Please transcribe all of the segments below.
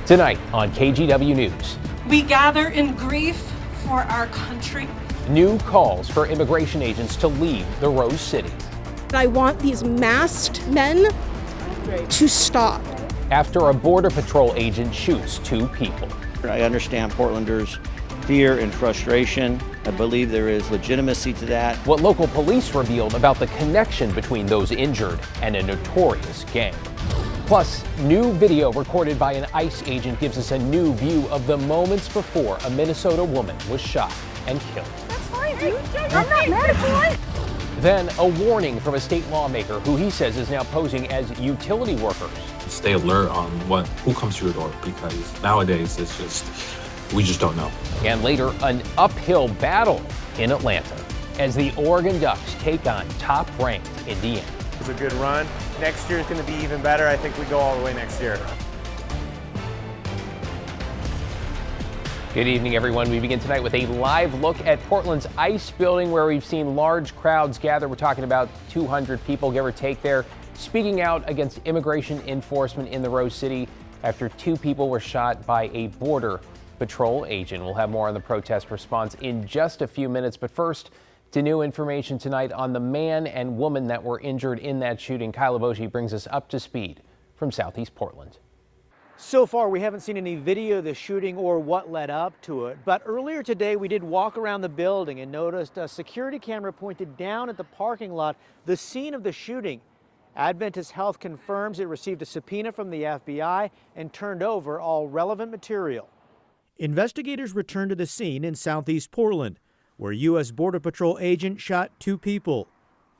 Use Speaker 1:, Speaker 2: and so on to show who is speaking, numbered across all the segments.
Speaker 1: Tonight on KGW News.
Speaker 2: We gather in grief for our country.
Speaker 1: New calls for immigration agents to leave the Rose City.
Speaker 3: I want these masked men to stop.
Speaker 1: After a Border Patrol agent shoots 2 people.
Speaker 4: I understand Portlanders' fear and frustration. I believe there is legitimacy to that.
Speaker 1: What local police revealed about the connection between those injured and a notorious gang. Plus, new video recorded by an ICE agent gives us a new view of the moments before a Minnesota woman was shot and killed.
Speaker 5: That's fine, dude. I'm not mad at you.
Speaker 1: Then a warning from a state lawmaker who he says is now posing as utility workers.
Speaker 6: Stay alert on who comes to your door, because nowadays we just don't know.
Speaker 1: And later, an uphill battle in Atlanta as the Oregon Ducks take on top-ranked Indiana.
Speaker 7: It was a good run. Next year is going to be even better. I think we go all the way next year.
Speaker 1: Good evening, everyone. We begin tonight with a live look at Portland's ICE building where we've seen large crowds gather. We're talking about 200 people, give or take, there, speaking out against immigration enforcement in the Rose City after 2 people were shot by a Border Patrol agent. We'll have more on the protest response in just a few minutes, but first, to new information tonight on the man and woman that were injured in that shooting. Kyle Aboshi brings us up to speed from Southeast Portland.
Speaker 8: So far, we haven't seen any video of the shooting or what led up to it. But earlier today, we did walk around the building and noticed a security camera pointed down at the parking lot, the scene of the shooting. Adventist Health confirms it received a subpoena from the FBI and turned over all relevant material. Investigators returned to the scene in Southeast Portland, where U.S. Border Patrol agent shot 2 people.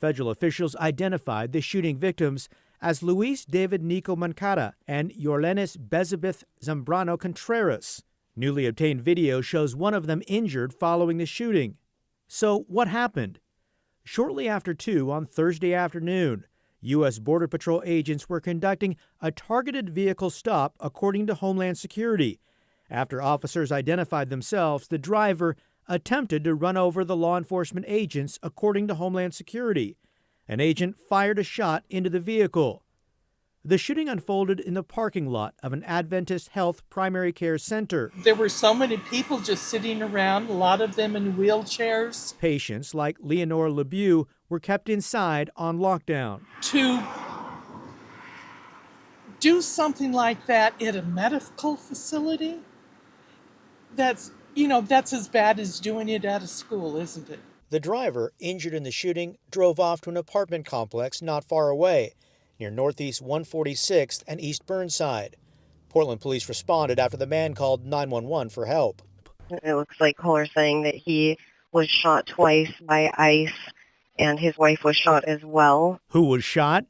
Speaker 8: Federal officials identified the shooting victims as Luis David Nico Mancada and Yorlenis Bezabeth Zambrano Contreras. Newly obtained video shows one of them injured following the shooting. So what happened? Shortly after 2 on Thursday afternoon, U.S. Border Patrol agents were conducting a targeted vehicle stop according to Homeland Security. After officers identified themselves, the driver attempted to run over the law enforcement agents, according to Homeland Security. An agent fired a shot into the vehicle. The shooting unfolded in the parking lot of an Adventist Health primary care center.
Speaker 9: There were so many people just sitting around, a lot of them in wheelchairs.
Speaker 8: Patients like Leonore LeBeau were kept inside on lockdown.
Speaker 9: To do something like that at a medical facility, that's as bad as doing it at a school, isn't it?
Speaker 8: The driver, injured in the shooting, drove off to an apartment complex not far away, near Northeast 146th and East Burnside. Portland police responded after the man called 911 for help.
Speaker 10: It looks like caller saying that he was shot twice by ICE and his wife was shot as well.
Speaker 8: Who was shot?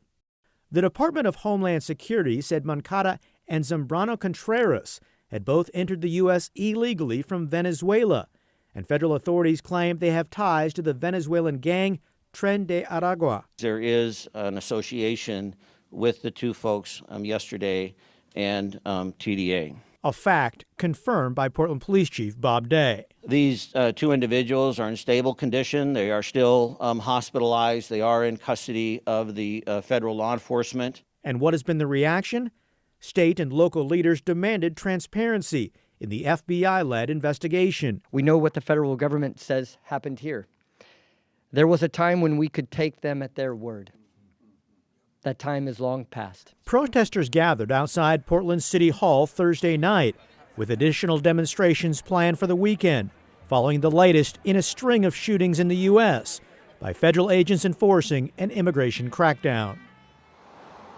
Speaker 8: The Department of Homeland Security said Mancada and Zambrano Contreras had both entered the U.S. illegally from Venezuela, and federal authorities claim they have ties to the Venezuelan gang Tren de Aragua.
Speaker 4: There is an association with the 2 folks yesterday and TDA.
Speaker 8: A fact confirmed by Portland Police Chief Bob Day.
Speaker 4: These 2 individuals are in stable condition. They are still hospitalized. They are in custody of the federal law enforcement.
Speaker 8: And what has been the reaction? State and local leaders demanded transparency in the FBI-led investigation.
Speaker 11: We know what the federal government says happened here. There was a time when we could take them at their word. That time is long past.
Speaker 8: Protesters gathered outside Portland City Hall Thursday night, with additional demonstrations planned for the weekend, following the latest in a string of shootings in the U.S. by federal agents enforcing an immigration crackdown.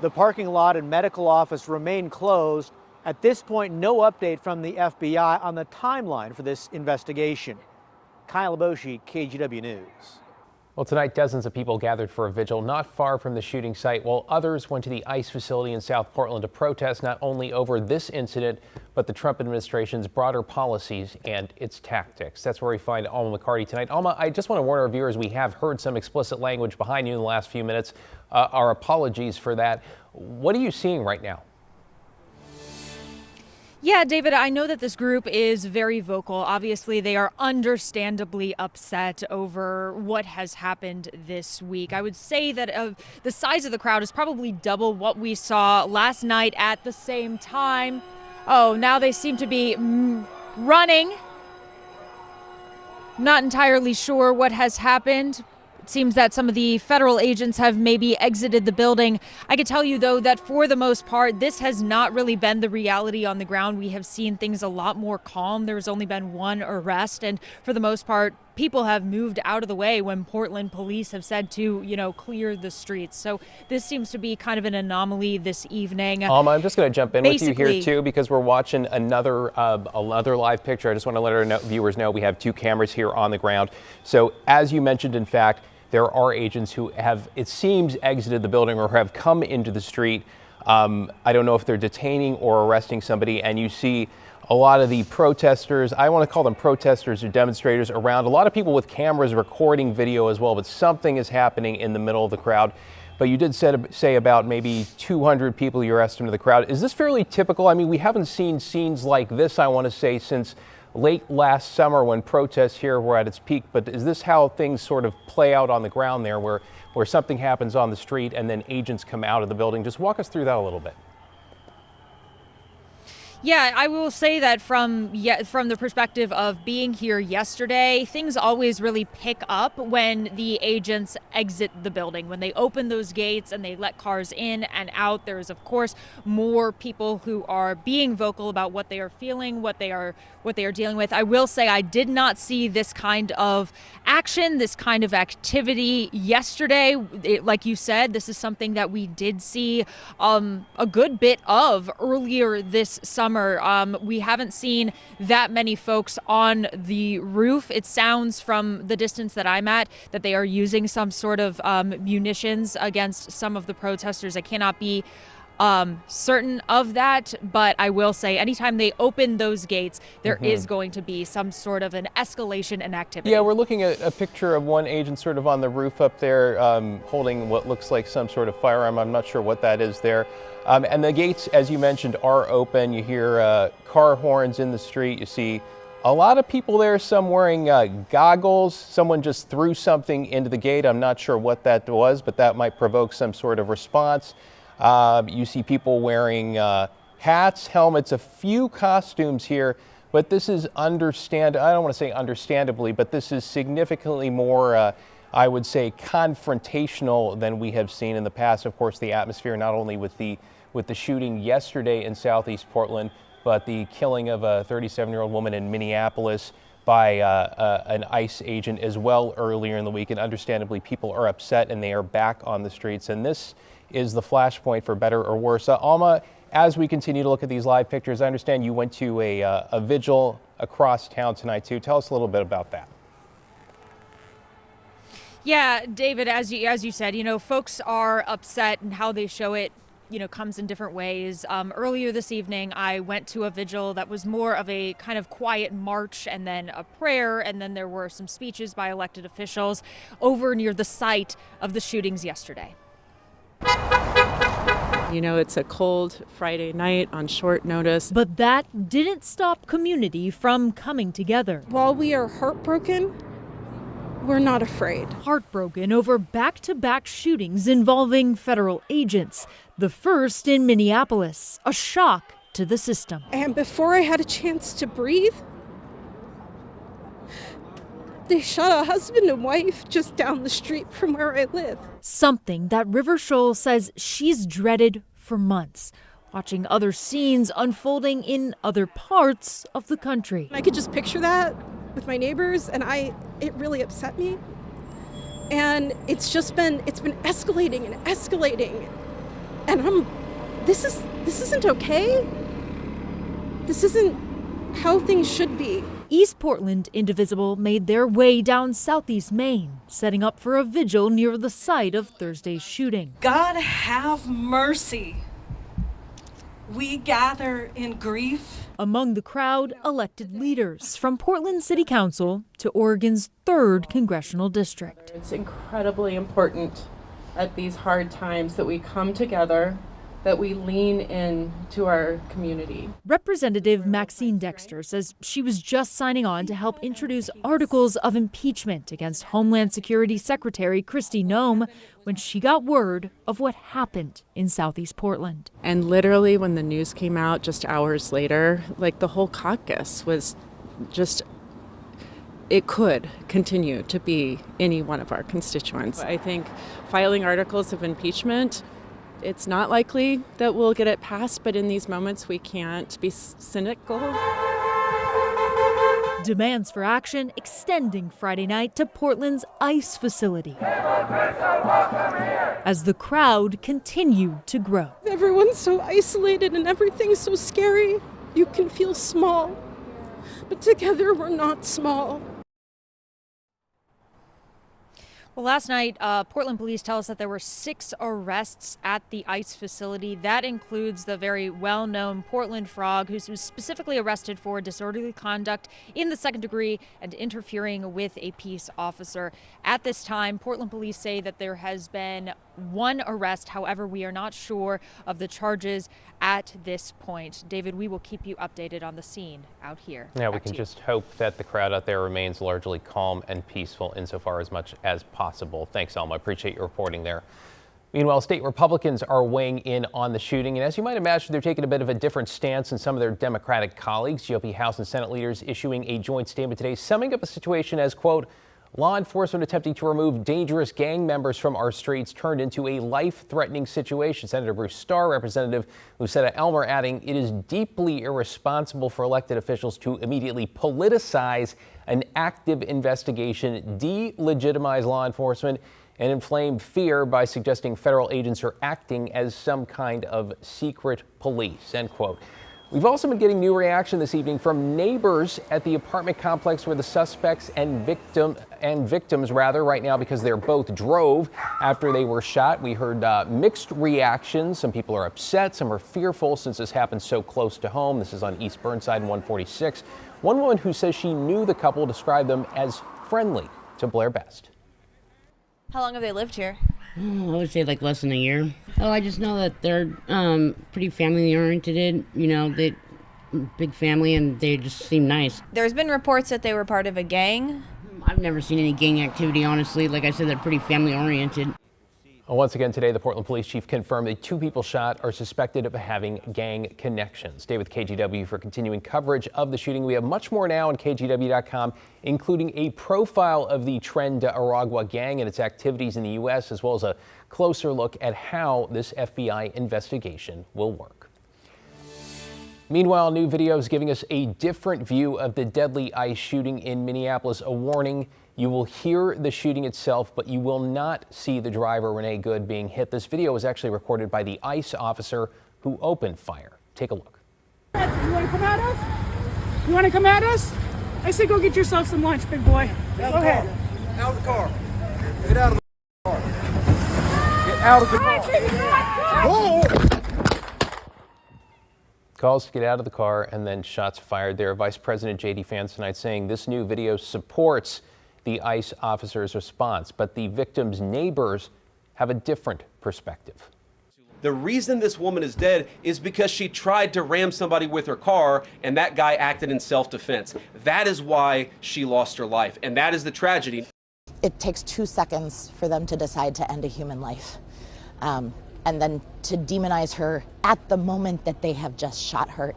Speaker 8: The parking lot and medical office remain closed. At this point, no update from the FBI on the timeline for this investigation. Kyle Aboshi, KGW News.
Speaker 1: Well, tonight, dozens of people gathered for a vigil not far from the shooting site, while others went to the ICE facility in South Portland to protest not only over this incident, but the Trump administration's broader policies and its tactics. That's where we find Alma McCarty tonight. Alma, I just want to warn our viewers, we have heard some explicit language behind you in the last few minutes. Our apologies for that. What are you seeing right now?
Speaker 5: Yeah, David, I know that this group is very vocal. Obviously, they are understandably upset over what has happened this week. I would say that the size of the crowd is probably double what we saw last night at the same time. Oh, now they seem to be running. Not entirely sure what has happened. It seems that some of the federal agents have maybe exited the building. I can tell you, though, that for the most part, this has not really been the reality on the ground. We have seen things a lot more calm. There's only been one arrest, and for the most part, people have moved out of the way when Portland police have said to, clear the streets. So this seems to be kind of an anomaly this evening.
Speaker 1: I'm just going to jump in with you here, too, because we're watching another live picture. I just want to let our viewers know we have two cameras here on the ground. So as you mentioned, in fact, there are agents who have, it seems, exited the building or have come into the street. I don't know if they're detaining or arresting somebody, and you see a lot of the protesters, I want to call them protesters or demonstrators around, a lot of people with cameras recording video as well, but something is happening in the middle of the crowd. But you did say about maybe 200 people, your estimate of the crowd. Is this fairly typical? I mean, we haven't seen scenes like this, I want to say, since late last summer when protests here were at its peak. But is this how things sort of play out on the ground there, where something happens on the street and then agents come out of the building? Just walk us through that a little bit.
Speaker 5: Yeah, I will say that from the perspective of being here yesterday, things always really pick up when the agents exit the building. When they open those gates and they let cars in and out, there's of course more people who are being vocal about what they are feeling, what they are dealing with. I will say I did not see this kind of action, this kind of activity yesterday. Like you said, this is something that we did see a good bit of earlier this summer. We haven't seen that many folks on the roof. It sounds from the distance that I'm at that they are using some sort of munitions against some of the protesters. I cannot be certain of that, but I will say anytime they open those gates, there is going to be some sort of an escalation in activity.
Speaker 1: Yeah, we're looking at a picture of one agent sort of on the roof up there holding what looks like some sort of firearm. I'm not sure what that is there. And the gates, as you mentioned, are open. You hear car horns in the street. You see a lot of people there, some wearing goggles. Someone just threw something into the gate. I'm not sure what that was, but that might provoke some sort of response. You see people wearing hats, helmets, a few costumes here, but this is I don't want to say understandably, but this is significantly more, I would say, confrontational than we have seen in the past. Of course, the atmosphere, not only with the shooting yesterday in Southeast Portland, but the killing of a 37-year-old woman in Minneapolis by an ICE agent as well earlier in the week. And understandably, people are upset and they are back on the streets. And this is the flashpoint, for better or worse. Alma, as we continue to look at these live pictures, I understand you went to a vigil across town tonight too. Tell us a little bit about that.
Speaker 5: Yeah, David, as you said, folks are upset, and how they show it, comes in different ways. Earlier this evening, I went to a vigil that was more of a kind of quiet march and then a prayer, and then there were some speeches by elected officials over near the site of the shootings yesterday.
Speaker 12: It's a cold Friday night on short notice.
Speaker 5: But that didn't stop community from coming together.
Speaker 3: While we are heartbroken, we're not afraid.
Speaker 5: Heartbroken over back-to-back shootings involving federal agents. The first in Minneapolis, a shock to the system.
Speaker 3: And before I had a chance to breathe, they shot a husband and wife just down the street from where I live.
Speaker 5: Something that River Scholl says she's dreaded for months, watching other scenes unfolding in other parts of the country.
Speaker 3: I could just picture that with my neighbors, and it really upset me. And it's been escalating and escalating. And this isn't okay. This isn't how things should be.
Speaker 5: East Portland Indivisible made their way down Southeast Maine, setting up for a vigil near the site of Thursday's shooting.
Speaker 2: God have mercy. We gather in grief.
Speaker 5: Among the crowd, elected leaders from Portland City Council to Oregon's 3rd Congressional District.
Speaker 12: It's incredibly important at these hard times that we come together that we lean in to our community.
Speaker 5: Representative Maxine Dexter says she was just signing on to help introduce articles of impeachment against Homeland Security Secretary Kristi Noem when she got word of what happened in Southeast Portland.
Speaker 12: And literally when the news came out just hours later, like the whole caucus was just, it could continue to be any one of our constituents. I think filing articles of impeachment, it's not likely that we'll get it passed, but in these moments we can't be cynical.
Speaker 5: Demands for action extending Friday night to Portland's ICE facility as the crowd continued to grow.
Speaker 3: Everyone's so isolated and everything's so scary. You can feel small, but together we're not small.
Speaker 5: Well, last night, Portland police tell us that there were 6 arrests at the ICE facility. That includes the very well-known Portland Frog, who was specifically arrested for disorderly conduct in the second degree and interfering with a peace officer. At this time, Portland police say that there has been 1 arrest. However, we are not sure of the charges at this point. David, we will keep you updated on the scene out here.
Speaker 1: Yeah, we can just hope that the crowd out there remains largely calm and peaceful insofar as much as possible. Thanks, Alma. I appreciate your reporting there. Meanwhile, state Republicans are weighing in on the shooting, and as you might imagine, they're taking a bit of a different stance than some of their Democratic colleagues. GOP House and Senate leaders issuing a joint statement today, summing up a situation as, quote, law enforcement attempting to remove dangerous gang members from our streets turned into a life-threatening situation. Senator Bruce Starr, Representative Lucetta Elmer, adding, it is deeply irresponsible for elected officials to immediately politicize an active investigation, delegitimize law enforcement, and inflame fear by suggesting federal agents are acting as some kind of secret police, end quote. We've also been getting new reaction this evening from neighbors at the apartment complex where the suspects and victims right now, because they're both drove after they were shot. We heard mixed reactions. Some people are upset, some are fearful since this happened so close to home. This is on East Burnside and 146. One woman who says she knew the couple described them as friendly to Blair Best.
Speaker 13: How long have they lived here?
Speaker 14: I would say like less than a year. Oh, I just know that they're pretty family oriented, you know, they big family and they just seem nice.
Speaker 13: There's been reports that they were part of a gang.
Speaker 14: I've never seen any gang activity, honestly. Like I said, they're pretty family oriented.
Speaker 1: Once again today, the Portland Police Chief confirmed that 2 people shot are suspected of having gang connections. Stay with KGW for continuing coverage of the shooting. We have much more now on KGW.com, including a profile of the Tren de Aragua gang and its activities in the U.S., as well as a closer look at how this FBI investigation will work. Meanwhile, new video is giving us a different view of the deadly ICE shooting in Minneapolis. A warning. You will hear the shooting itself, but you will not see the driver, Renee Good, being hit. This video was actually recorded by the ICE officer who opened fire. Take a look.
Speaker 15: You want to come at us? You want to come at us? I say go get yourself some lunch, big boy. Go ahead.
Speaker 16: Out of the car. Get out of the car. Get out of the car. Whoa!
Speaker 1: Calls to get out of the car and then shots fired there. Vice President J.D. Vance tonight saying this new video supports the ICE officer's response, but the victim's neighbors have a different perspective.
Speaker 17: The reason this woman is dead is because she tried to ram somebody with her car and that guy acted in self-defense. That is why she lost her life, and that is the tragedy.
Speaker 18: It takes 2 seconds for them to decide to end a human life, and then to demonize her at the moment that they have just shot her.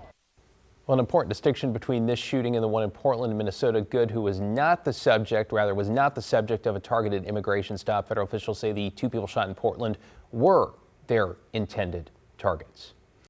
Speaker 1: Well, an important distinction between this shooting and the one in Portland, Minnesota. Good, who was not the subject of a targeted immigration stop. Federal officials say the 2 people shot in Portland were their intended targets.